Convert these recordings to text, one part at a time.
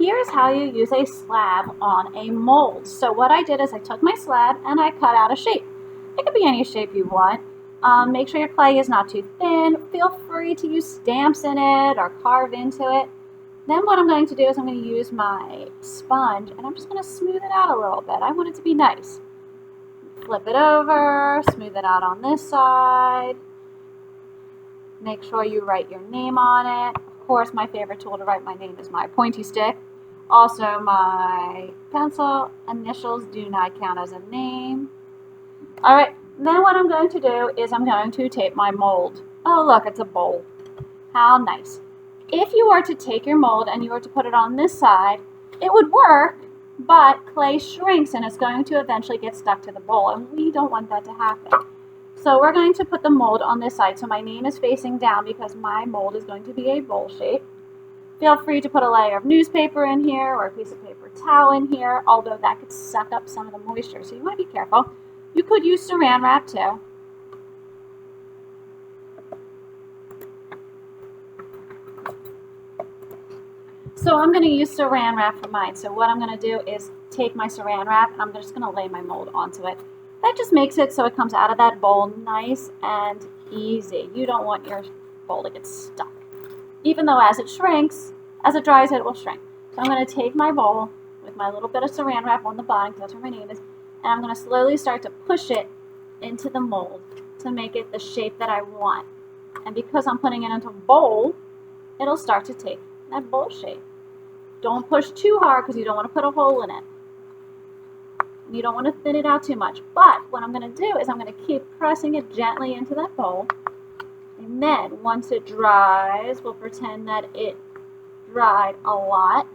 here's how you use a slab on a mold. So what I did is I took my slab and I cut out a shape. It could be any shape you want. Make sure your clay is not too thin. Feel free to use stamps in it or carve into it. Then what I'm going to do is I'm going to use my sponge and I'm just going to smooth it out a little bit. I want it to be nice. Flip it over, smooth it out on this side. Make sure you write your name on it. Of course, my favorite tool to write my name is my pointy stick. Also, my pencil initials do not count as a name. All right, then what I'm going to do is I'm going to tape my mold. Oh, look, it's a bowl. How nice. If you were to take your mold and you were to put it on this side, it would work, but clay shrinks and it's going to eventually get stuck to the bowl, and we don't want that to happen. So we're going to put the mold on this side. So my name is facing down because my mold is going to be a bowl shape. Feel free to put a layer of newspaper in here or a piece of paper towel in here, although that could suck up some of the moisture, so you want to be careful. You could use saran wrap too. So I'm going to use saran wrap for mine. So what I'm going to do is take my saran wrap and I'm just going to lay my mold onto it. That just makes it so it comes out of that bowl nice and easy. You don't want your bowl to get stuck. Even though as it shrinks, as it dries, it will shrink. So I'm going to take my bowl with my little bit of saran wrap on the bottom, because that's where my name is, and I'm going to slowly start to push it into the mold to make it the shape that I want. And because I'm putting it into a bowl, it'll start to take that bowl shape. Don't push too hard because you don't want to put a hole in it. You don't want to thin it out too much. But what I'm going to do is I'm going to keep pressing it gently into that bowl. And then once it dries, we'll pretend that it dried a lot.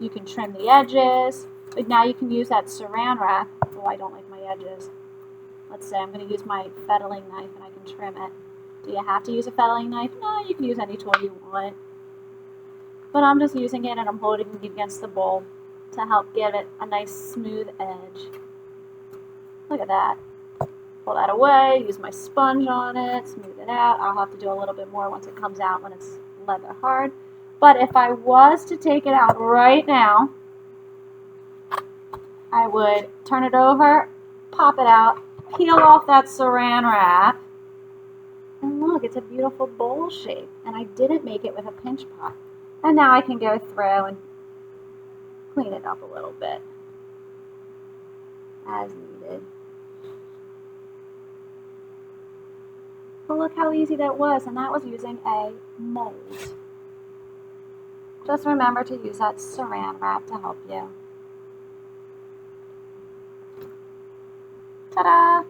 You can trim the edges. But now you can use that saran wrap. Oh, I don't like my edges. Let's say I'm going to use my fettling knife and I can trim it. Do you have to use a fettling knife? No, you can use any tool you want. But I'm just using it and I'm holding it against the bowl to help give it a nice smooth edge. Look at that. Pull that away, use my sponge on it, smooth it out. I'll have to do a little bit more once it comes out when it's leather hard. But if I was to take it out right now, I would turn it over, pop it out, peel off that saran wrap, and look, it's a beautiful bowl shape. And I didn't make it with a pinch pot. And now I can go through and clean it up a little bit as needed. But look how easy that was, and that was using a mold. Just remember to use that saran wrap to help you. Ta-da!